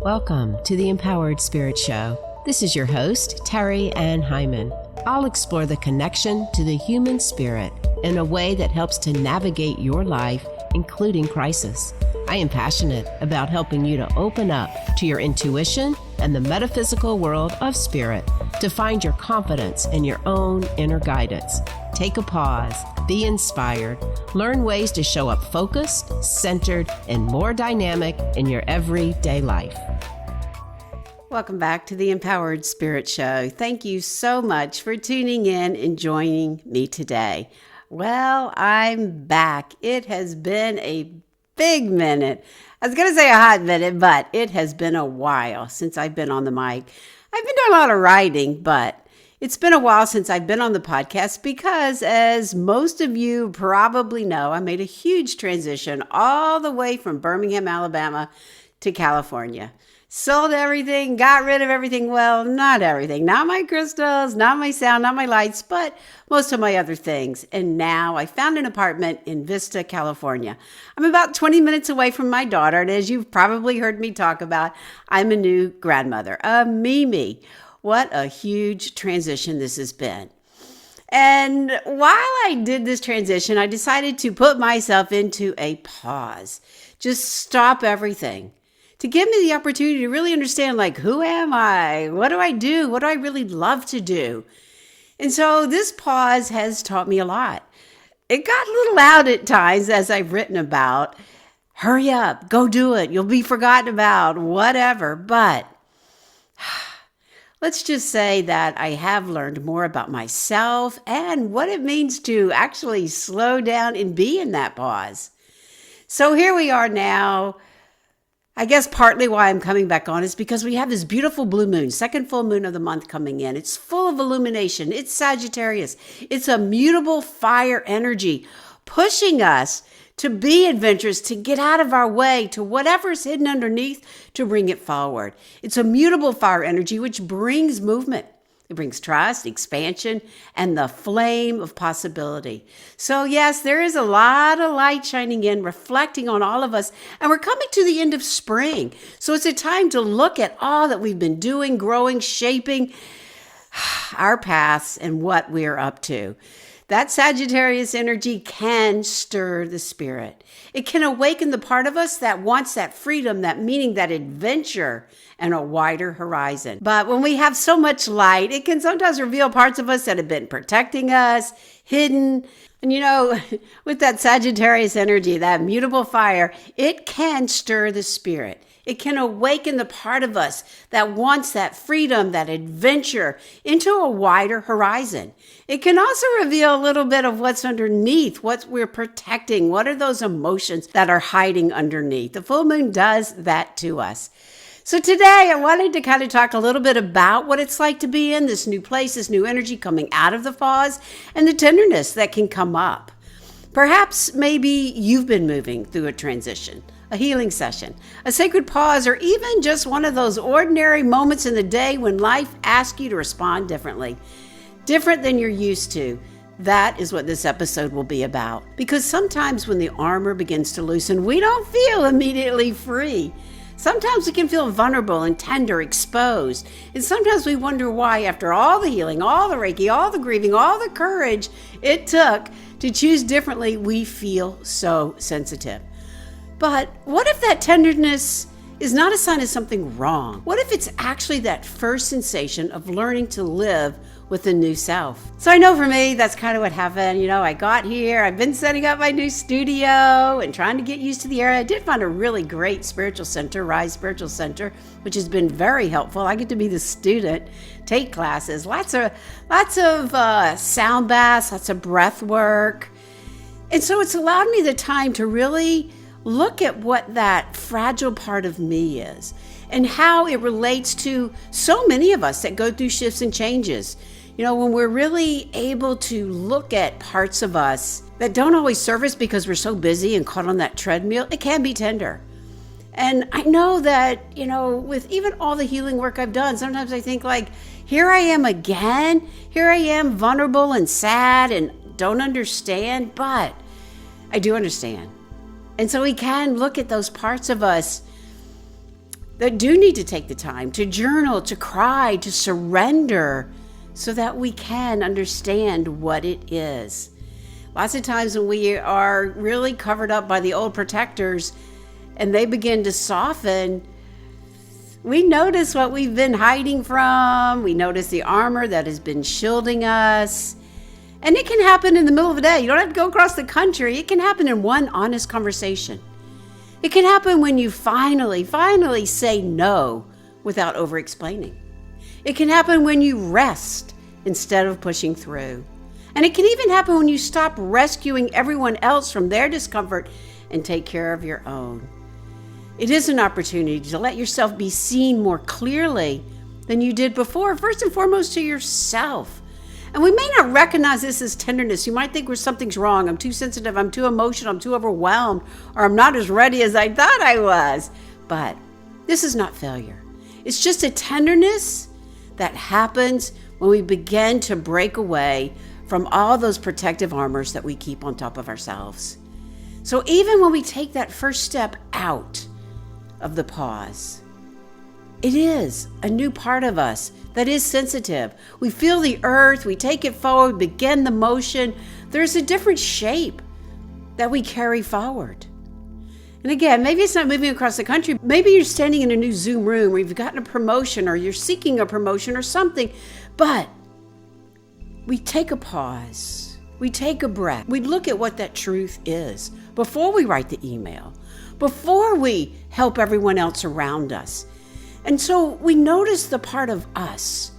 Welcome to the Empowered Spirit Show. This is your host, Terri Ann Hyman. I'll explore the connection to the human spirit in a way that helps to navigate your life, including crisis. I am passionate about helping you to open up to your intuition and the metaphysical world of spirit to find your confidence in your own inner guidance. Take a pause, be inspired, learn ways to show up focused, centered, and more dynamic in your everyday life. Welcome back to the Empowered Spirit Show. Thank you so much for tuning in and joining me today. Well, I'm back. It has been a big minute. I was going to say a hot minute, but it has been a while since I've been on the mic. I've been doing a lot of writing, but it's been a while since I've been on the podcast because, as most of you probably know, I made a huge transition all the way from Birmingham, Alabama to California. Sold everything, got rid of everything. Well, not everything. Not my crystals, not my sound, not my lights, but most of my other things. And now I found an apartment in Vista, California. I'm about 20 minutes away from my daughter. And as you've probably heard me talk about, I'm a new grandmother, a Mimi. What a huge transition this has been. And while I did this transition, I decided to put myself into a pause. Just stop everything. To give me the opportunity to really understand, who am I? What do I do? What do I really love to do? And so this pause has taught me a lot. It got a little loud at times, as I've written about. Hurry up, go do it. You'll be forgotten about, whatever. But let's just say that I have learned more about myself and what it means to actually slow down and be in that pause. So here we are now. I guess partly why I'm coming back on is because we have this beautiful blue moon, second full moon of the month coming in. It's full of illumination. It's Sagittarius. It's a mutable fire energy pushing us to be adventurous, to get out of our way, to whatever's hidden underneath, to bring it forward. It's a mutable fire energy which brings movement. It brings trust, expansion, and the flame of possibility. So yes, there is a lot of light shining in, reflecting on all of us, and we're coming to the end of spring. So it's a time to look at all that we've been doing, growing, shaping our paths and what we're up to. That Sagittarius energy can stir the spirit. It can awaken the part of us that wants that freedom, that meaning, that adventure, and a wider horizon. But when we have so much light, it can sometimes reveal parts of us that have been protecting us, hidden. And with that Sagittarius energy, that mutable fire, it can stir the spirit. It can awaken the part of us that wants that freedom, that adventure into a wider horizon. It can also reveal a little bit of what's underneath, what we're protecting. What are those emotions that are hiding underneath? The full moon does that to us. So today I wanted to kind of talk a little bit about what it's like to be in this new place, this new energy coming out of the pause, and the tenderness that can come up. Perhaps maybe you've been moving through a transition, a healing session, a sacred pause, or even just one of those ordinary moments in the day when life asks you to respond differently, different than you're used to. That is what this episode will be about. Because sometimes when the armor begins to loosen, we don't feel immediately free. Sometimes we can feel vulnerable and tender, exposed. And sometimes we wonder why, after all the healing, all the Reiki, all the grieving, all the courage it took to choose differently, we feel so sensitive. But what if that tenderness is not a sign of something wrong? What if it's actually that first sensation of learning to live with a new self? So I know for me, that's kind of what happened. I got here, I've been setting up my new studio and trying to get used to the area. I did find a really great spiritual center, Rise Spiritual Center, which has been very helpful. I get to be the student, take classes, lots of sound baths, lots of breath work. And so it's allowed me the time to really look at what that fragile part of me is and how it relates to so many of us that go through shifts and changes. When we're really able to look at parts of us that don't always serve us because we're so busy and caught on that treadmill, it can be tender. And I know that, with even all the healing work I've done, sometimes I think here I am again. Here I am vulnerable and sad and don't understand, but I do understand. And so we can look at those parts of us that do need to take the time to journal, to cry, to surrender, so that we can understand what it is. Lots of times when we are really covered up by the old protectors and they begin to soften, we notice what we've been hiding from. We notice the armor that has been shielding us. And it can happen in the middle of the day. You don't have to go across the country. It can happen in one honest conversation. It can happen when you finally say no without over-explaining. It can happen when you rest instead of pushing through. And it can even happen when you stop rescuing everyone else from their discomfort and take care of your own. It is an opportunity to let yourself be seen more clearly than you did before, first and foremost to yourself. And we may not recognize this as tenderness. You might think something's wrong. I'm too sensitive, I'm too emotional, I'm too overwhelmed, or I'm not as ready as I thought I was. But this is not failure. It's just a tenderness that happens when we begin to break away from all those protective armors that we keep on top of ourselves. So even when we take that first step out of the pause, it is a new part of us that is sensitive. We feel the earth, we take it forward, begin the motion. There's a different shape that we carry forward. And again, maybe it's not moving across the country. Maybe you're standing in a new Zoom room, or you've gotten a promotion, or you're seeking a promotion or something. But we take a pause. We take a breath. We look at what that truth is before we write the email, before we help everyone else around us. And so we notice the part of us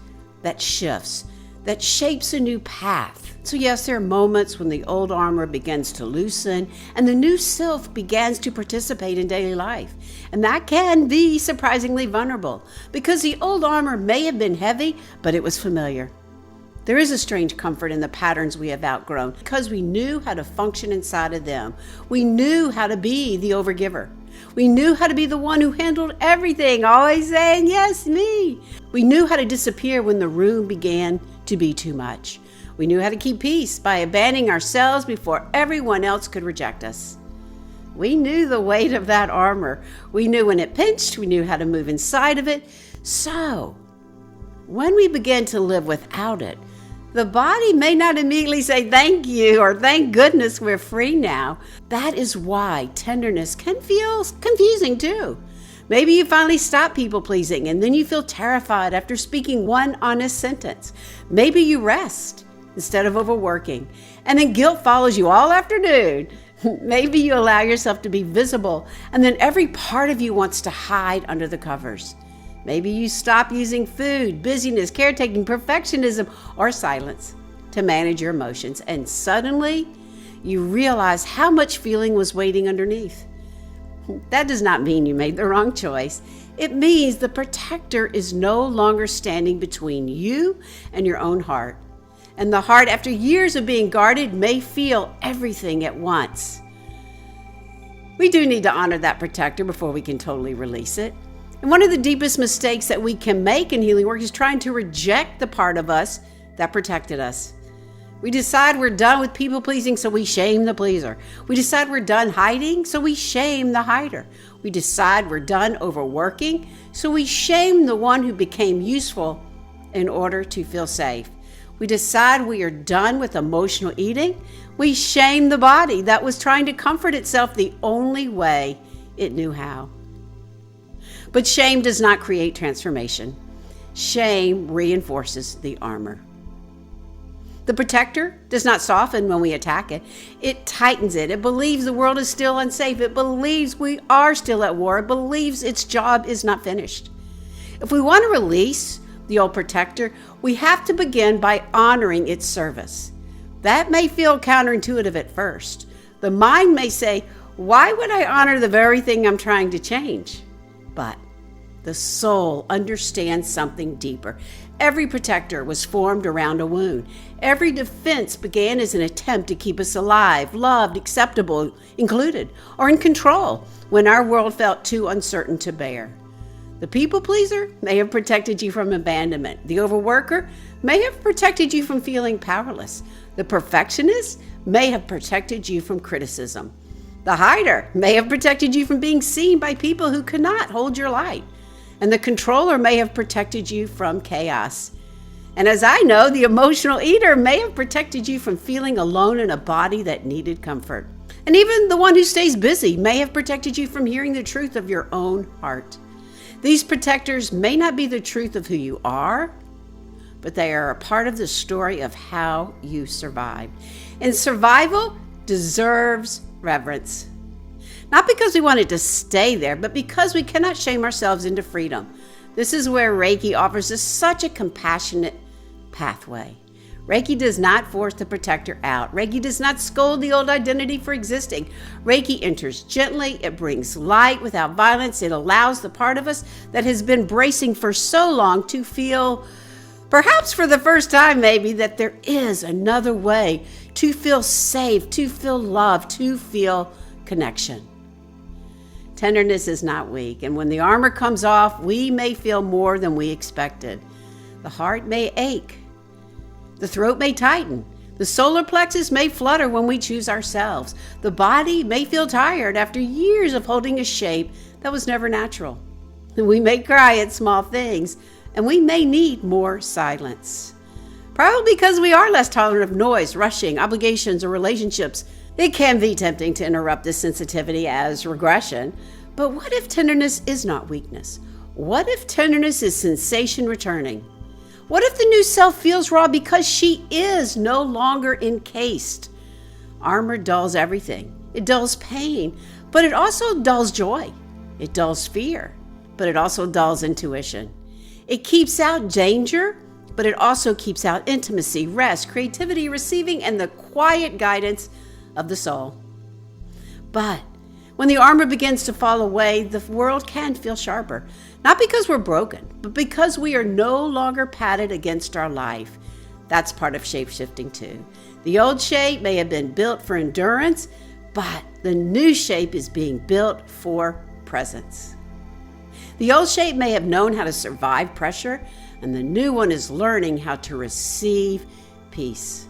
that shifts, that shapes a new path. So yes, there are moments when the old armor begins to loosen and the new self begins to participate in daily life. And that can be surprisingly vulnerable because the old armor may have been heavy, but it was familiar. There is a strange comfort in the patterns we have outgrown because we knew how to function inside of them. We knew how to be the overgiver. We knew how to be the one who handled everything, always saying, yes, me. We knew how to disappear when the room began to be too much. We knew how to keep peace by abandoning ourselves before everyone else could reject us. We knew the weight of that armor. We knew when it pinched, we knew how to move inside of it. So, when we begin to live without it, the body may not immediately say thank you or thank goodness we're free now. That is why tenderness can feel confusing too. Maybe you finally stop people pleasing and then you feel terrified after speaking one honest sentence. Maybe you rest instead of overworking and then guilt follows you all afternoon. Maybe you allow yourself to be visible and then every part of you wants to hide under the covers. Maybe you stop using food, busyness, caretaking, perfectionism, or silence to manage your emotions. And suddenly, you realize how much feeling was waiting underneath. That does not mean you made the wrong choice. It means the protector is no longer standing between you and your own heart. And the heart, after years of being guarded, may feel everything at once. We do need to honor that protector before we can totally release it. And one of the deepest mistakes that we can make in healing work is trying to reject the part of us that protected us. We decide we're done with people pleasing, so we shame the pleaser. We decide we're done hiding, so we shame the hider. We decide we're done overworking, so we shame the one who became useful in order to feel safe. We decide we are done with emotional eating. We shame the body that was trying to comfort itself the only way it knew how. But shame does not create transformation. Shame reinforces the armor. The protector does not soften when we attack it. It tightens it. It believes the world is still unsafe. It believes we are still at war. It believes its job is not finished. If we want to release the old protector, we have to begin by honoring its service. That may feel counterintuitive at first. The mind may say, why would I honor the very thing I'm trying to change? But the soul understands something deeper. Every protector was formed around a wound. Every defense began as an attempt to keep us alive, loved, acceptable, included, or in control when our world felt too uncertain to bear. The people pleaser may have protected you from abandonment. The overworker may have protected you from feeling powerless. The perfectionist may have protected you from criticism. The hider may have protected you from being seen by people who could not hold your light. And the controller may have protected you from chaos. And as I know, the emotional eater may have protected you from feeling alone in a body that needed comfort. And even the one who stays busy may have protected you from hearing the truth of your own heart. These protectors may not be the truth of who you are, but they are a part of the story of how you survived. And survival deserves reverence. Not because we want it to stay there, but because we cannot shame ourselves into freedom. This is where Reiki offers us such a compassionate pathway. Reiki does not force the protector out. Reiki does not scold the old identity for existing. Reiki enters gently. It brings light without violence. It allows the part of us that has been bracing for so long to feel, perhaps for the first time maybe, that there is another way to feel safe, to feel love, to feel connection. Tenderness is not weak, and when the armor comes off, we may feel more than we expected. The heart may ache. The throat may tighten. The solar plexus may flutter when we choose ourselves. The body may feel tired after years of holding a shape that was never natural. We may cry at small things, and we may need more silence. Probably because we are less tolerant of noise, rushing, obligations, or relationships. It can be tempting to interrupt this sensitivity as regression. But what if tenderness is not weakness? What if tenderness is sensation returning? What if the new self feels raw because she is no longer encased? Armor dulls everything. It dulls pain, but it also dulls joy. It dulls fear, but it also dulls intuition. It keeps out danger, but it also keeps out intimacy, rest, creativity, receiving, and the quiet guidance of the soul. But when the armor begins to fall away, the world can feel sharper. Not because we're broken, but because we are no longer padded against our life. That's part of shape-shifting too. The old shape may have been built for endurance, but the new shape is being built for presence. The old shape may have known how to survive pressure, and the new one is learning how to receive peace.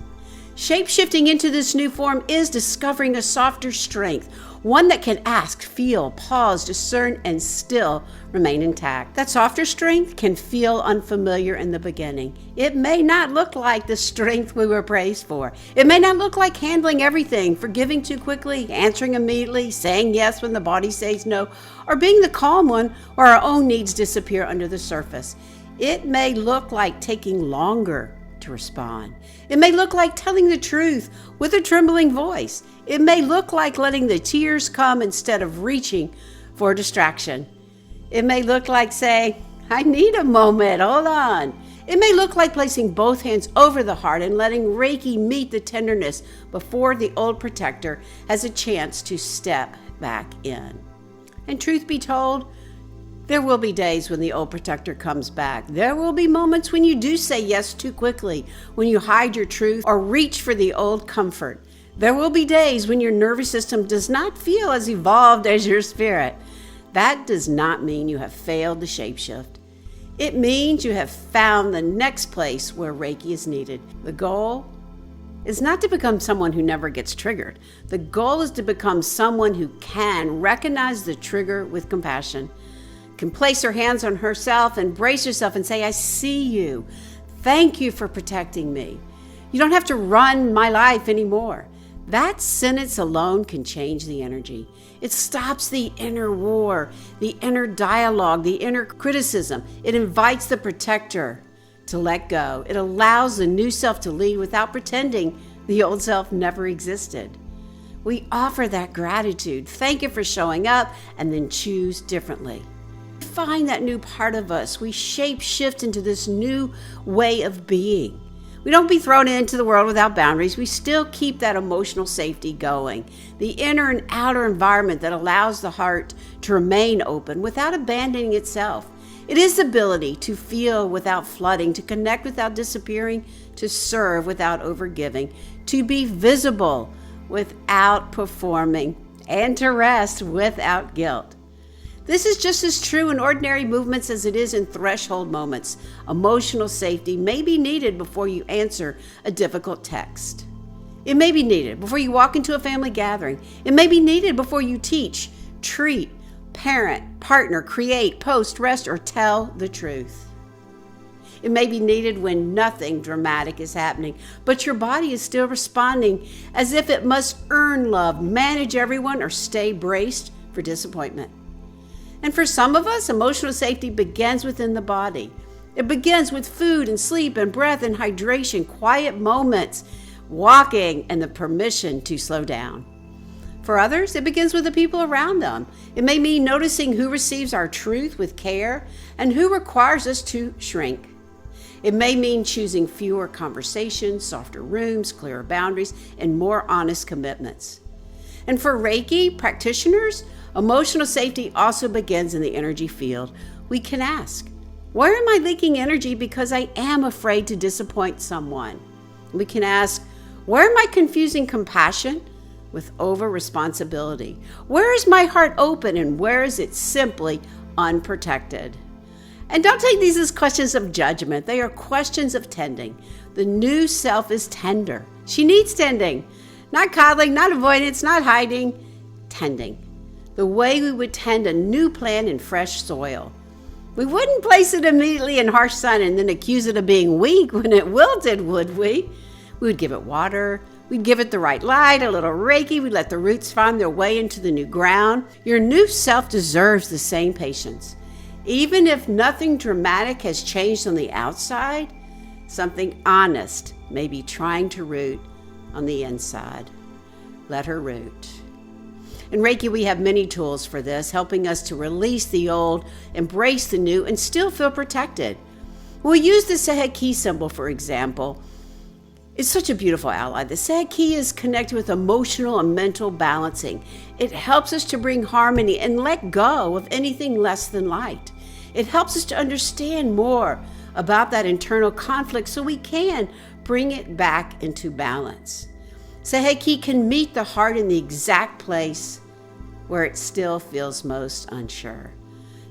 Shape-shifting into this new form is discovering a softer strength, one that can ask, feel, pause, discern, and still remain intact. That softer strength can feel unfamiliar in the beginning. It may not look like the strength we were praised for. It may not look like handling everything, forgiving too quickly, answering immediately, saying yes when the body says no, or being the calm one where our own needs disappear under the surface. It may look like taking longer to respond. It may look like telling the truth with a trembling voice. It may look like letting the tears come instead of reaching for a distraction. It may look like saying, I need a moment, hold on. It may look like placing both hands over the heart and letting Reiki meet the tenderness before the old protector has a chance to step back in. And truth be told, there will be days when the old protector comes back. There will be moments when you do say yes too quickly, when you hide your truth or reach for the old comfort. There will be days when your nervous system does not feel as evolved as your spirit. That does not mean you have failed to shapeshift. It means you have found the next place where Reiki is needed. The goal is not to become someone who never gets triggered. The goal is to become someone who can recognize the trigger with compassion, can place her hands on herself and brace herself and say, I see you. Thank you for protecting me. You don't have to run my life anymore. That sentence alone can change the energy. It stops the inner war, the inner dialogue, the inner criticism. It invites the protector to let go. It allows the new self to lead without pretending the old self never existed. We offer that gratitude. Thank you for showing up, and then choose differently. Find that new part of us. We shape shift into this new way of being. We don't be thrown into the world without boundaries. We still keep that emotional safety going. The inner and outer environment that allows the heart to remain open without abandoning itself. It is the ability to feel without flooding, to connect without disappearing, to serve without overgiving, to be visible without performing, and to rest without guilt. This is just as true in ordinary movements as it is in threshold moments. Emotional safety may be needed before you answer a difficult text. It may be needed before you walk into a family gathering. It may be needed before you teach, treat, parent, partner, create, post, rest, or tell the truth. It may be needed when nothing dramatic is happening, but your body is still responding as if it must earn love, manage everyone, or stay braced for disappointment. And for some of us, emotional safety begins within the body. It begins with food and sleep and breath and hydration, quiet moments, walking, and the permission to slow down. For others, it begins with the people around them. It may mean noticing who receives our truth with care and who requires us to shrink. It may mean choosing fewer conversations, softer rooms, clearer boundaries, and more honest commitments. And for Reiki practitioners, emotional safety also begins in the energy field. We can ask, where am I leaking energy because I am afraid to disappoint someone? We can ask, where am I confusing compassion with over-responsibility? Where is my heart open and where is it simply unprotected? And don't take these as questions of judgment. They are questions of tending. The new self is tender. She needs tending. Not coddling, not avoidance, not hiding. Tending. The way we would tend a new plant in fresh soil. We wouldn't place it immediately in harsh sun and then accuse it of being weak when it wilted, would we? We would give it water. We'd give it the right light, a little Reiki. We'd let the roots find their way into the new ground. Your new self deserves the same patience. Even if nothing dramatic has changed on the outside, something honest may be trying to root on the inside. Let her root. In Reiki, we have many tools for this, helping us to release the old, embrace the new, and still feel protected. We'll use the Sagittarius symbol, for example. It's such a beautiful ally. The Sagittarius is connected with emotional and mental balancing. It helps us to bring harmony and let go of anything less than light. It helps us to understand more about that internal conflict so we can bring it back into balance. Sagittarius can meet the heart in the exact place where it still feels most unsure.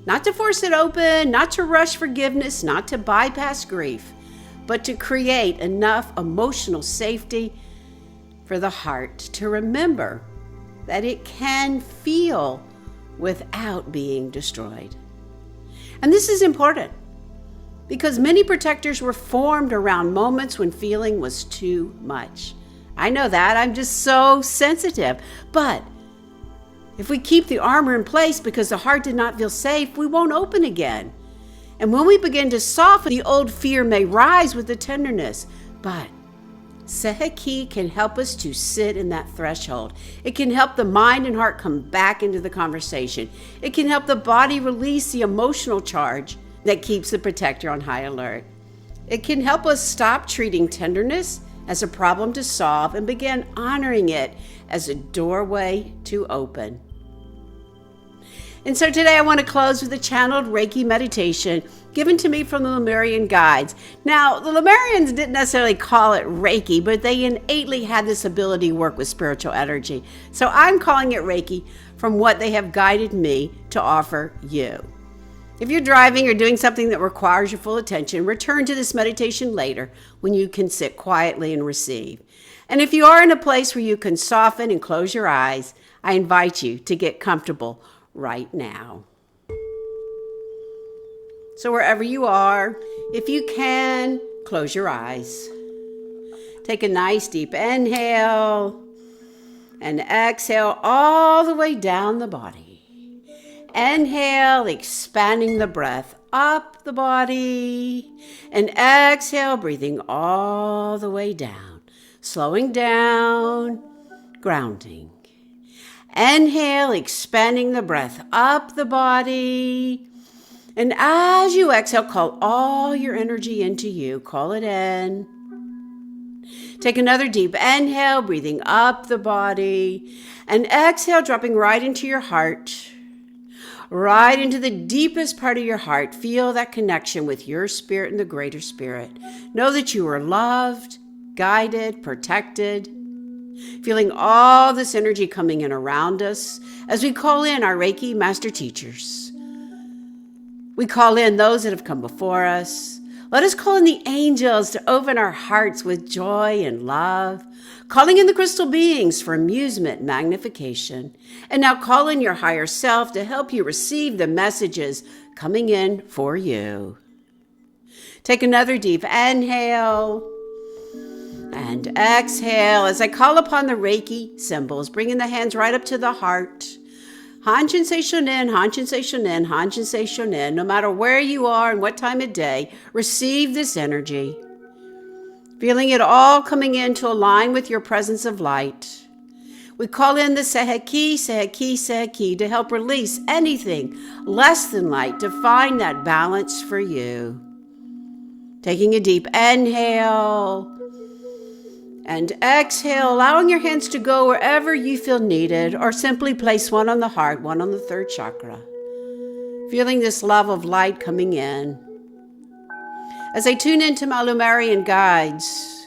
Not to force it open, not to rush forgiveness, not to bypass grief, but to create enough emotional safety for the heart to remember that it can feel without being destroyed. And this is important because many protectors were formed around moments when feeling was too much. I know that. I'm just so sensitive. But if we keep the armor in place because the heart did not feel safe, we won't open again. And when we begin to soften, the old fear may rise with the tenderness. But Sagittarius can help us to sit in that threshold. It can help the mind and heart come back into the conversation. It can help the body release the emotional charge that keeps the protector on high alert. It can help us stop treating tenderness as a problem to solve and begin honoring it as a doorway to open. And so today I want to close with a channeled Reiki meditation given to me from the Lemurian guides. Now, the Lemurians didn't necessarily call it Reiki, but they innately had this ability to work with spiritual energy. So I'm calling it Reiki from what they have guided me to offer you. If you're driving or doing something that requires your full attention, return to this meditation later when you can sit quietly and receive. And if you are in a place where you can soften and close your eyes, I invite you to get comfortable right now. So wherever you are, if you can, close your eyes. Take a nice deep inhale and exhale all the way down the body. Inhale, expanding the breath up the body, and exhale, breathing all the way down, slowing down, grounding. Inhale, expanding the breath up the body, and as you exhale, call all your energy into you. Call it in. Take another deep inhale, breathing up the body, and exhale, dropping right into your heart. Right into the deepest part of your heart. Feel that connection with your spirit and the greater spirit. Know that you are loved, guided, protected. Feeling all this energy coming in around us as we call in our Reiki master teachers. We call in those that have come before us. Let us call in the angels to open our hearts with joy and love, calling in the crystal beings for amusement and magnification. And now call in your higher self to help you receive the messages coming in for you. Take another deep inhale and exhale as I call upon the Reiki symbols, bringing the hands right up to the heart. Hanshin sei shonin, hanshin sei shonin, hanshin sei shonin. No matter where you are and what time of day, receive this energy. Feeling it all coming in to align with your presence of light. We call in the Seheki, Seheki, Seheki to help release anything less than light to find that balance for you. Taking a deep inhale and exhale, allowing your hands to go wherever you feel needed, or simply place one on the heart, one on the third chakra. Feeling this love of light coming in. As I tune into my Lumarian guides,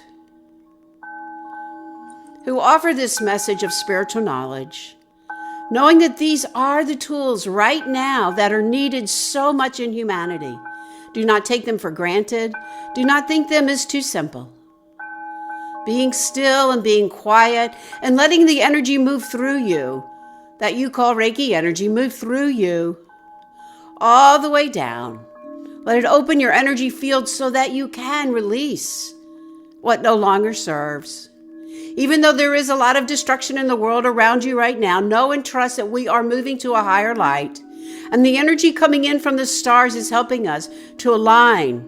who offer this message of spiritual knowledge, knowing that these are the tools right now that are needed so much in humanity. Do not take them for granted. Do not think them as too simple. Being still and being quiet and letting the energy move through you, that you call Reiki energy, move through you all the way down. Let it open your energy field so that you can release what no longer serves. Even though there is a lot of destruction in the world around you right now, know and trust that we are moving to a higher light. And the energy coming in from the stars is helping us to align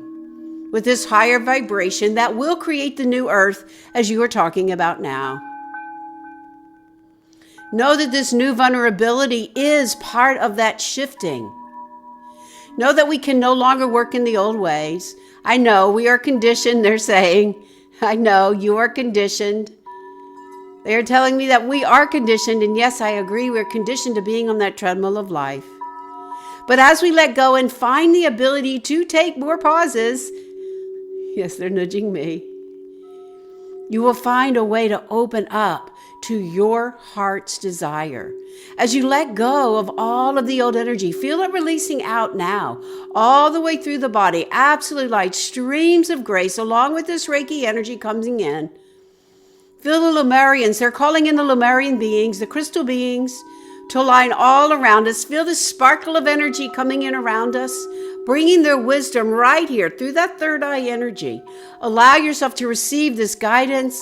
with this higher vibration that will create the new earth as you are talking about now. Know that this new vulnerability is part of that shifting. Know that we can no longer work in the old ways. I know we are conditioned, they're saying. I know you are conditioned. They are telling me that we are conditioned, and yes, I agree, we're conditioned to being on that treadmill of life. But as we let go and find the ability to take more pauses, yes, they're nudging me, you will find a way to open up to your heart's desire. As you let go of all of the old energy, feel it releasing out now, all the way through the body. Absolute light, streams of grace, along with this Reiki energy coming in. Feel the Lumarians. They're calling in the Lumarian beings, the crystal beings, to align all around us. Feel the sparkle of energy coming in around us, bringing their wisdom right here through that third eye energy. Allow yourself to receive this guidance,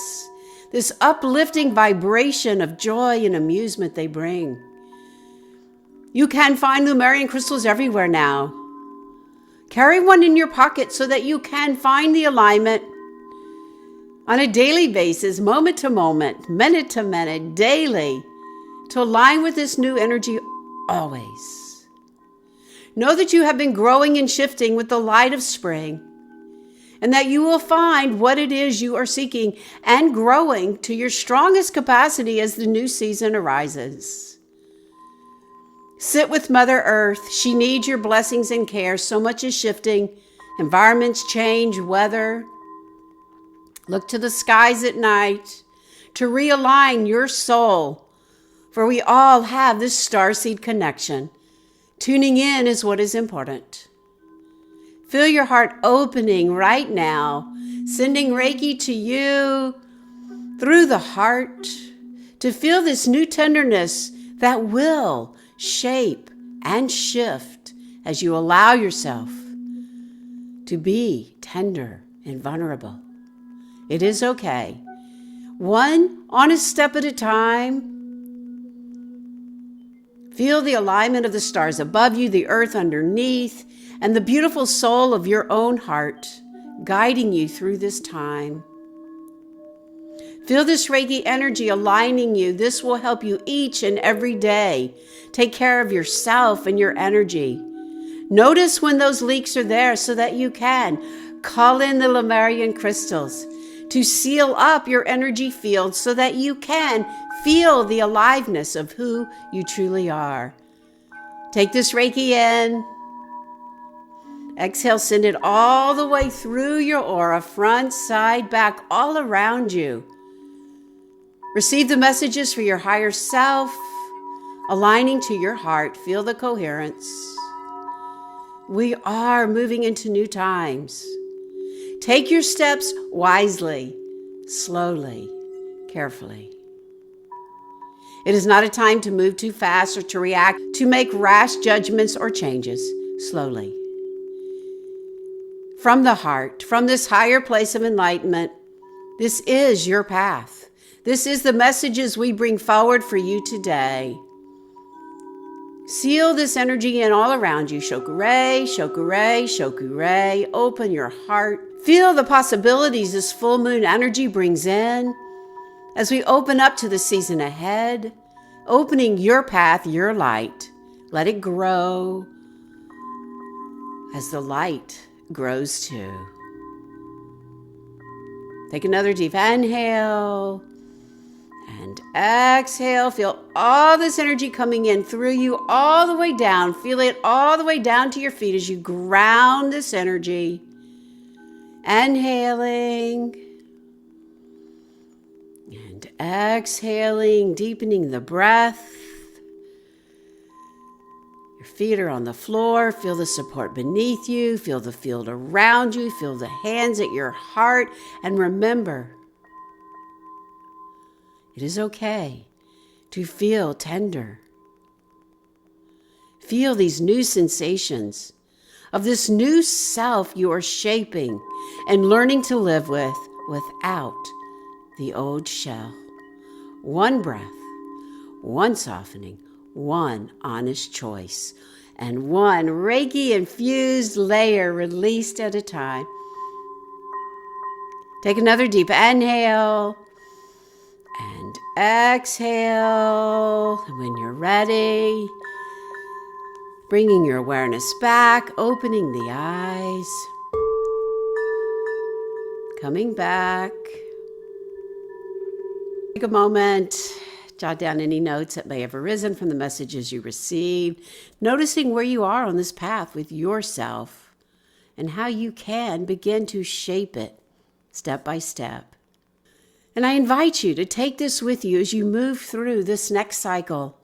this uplifting vibration of joy and amusement they bring. You can find Lumarian crystals everywhere now. Carry one in your pocket so that you can find the alignment on a daily basis, moment to moment, minute to minute, daily, to align with this new energy always. Know that you have been growing and shifting with the light of spring, and that you will find what it is you are seeking and growing to your strongest capacity as the new season arises. Sit with Mother Earth. She needs your blessings and care. So much is shifting. Environments change, weather. Look to the skies at night to realign your soul, for we all have this starseed connection. Tuning in is what is important. Feel your heart opening right now, sending Reiki to you through the heart to feel this new tenderness that will shape and shift as you allow yourself to be tender and vulnerable. It is okay. One honest step at a time. Feel the alignment of the stars above you, the earth underneath, and the beautiful soul of your own heart guiding you through this time. Feel this Reiki energy aligning you. This will help you each and every day. Take care of yourself and your energy. Notice when those leaks are there so that you can call in the Lumarian crystals to seal up your energy field so that you can feel the aliveness of who you truly are. Take this Reiki in. Exhale, send it all the way through your aura, front, side, back, all around you. Receive the messages for your higher self, aligning to your heart. Feel the coherence. We are moving into new times. Take your steps wisely, slowly, carefully. It is not a time to move too fast or to react, to make rash judgments or changes. Slowly. From the heart, from this higher place of enlightenment, this is your path. This is the messages we bring forward for you today. Seal this energy in all around you. Shokure, shokure, shokure. Open your heart. Feel the possibilities this full moon energy brings in as we open up to the season ahead, opening your path, your light. Let it grow as the light grows too. Take another deep inhale and exhale. Feel all this energy coming in through you all the way down. Feel it all the way down to your feet as you ground this energy. Inhaling and exhaling, deepening the breath. Your feet are on the floor. Feel the support beneath you. Feel the field around you. Feel the hands at your heart. And remember, it is okay to feel tender. Feel these new sensations of this new self you are shaping and learning to live with without the old shell. One breath, one softening, one honest choice, and one Reiki-infused layer released at a time. Take another deep inhale and exhale. And when you're ready, bringing your awareness back, opening the eyes, coming back. Take a moment, jot down any notes that may have arisen from the messages you received, noticing where you are on this path with yourself and how you can begin to shape it step by step. And I invite you to take this with you as you move through this next cycle.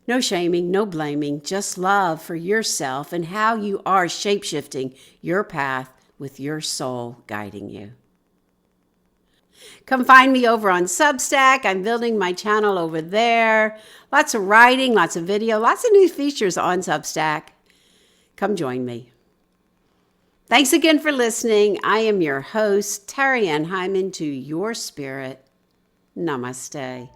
No shaming, no blaming, just love for yourself and how you are shapeshifting your path with your soul guiding you. Come find me over on Substack. I'm building my channel over there. Lots of writing, lots of video, lots of new features on Substack. Come join me. Thanks again for listening. I am your host, Terri Ann Hyman, to Your Spirit. Namaste.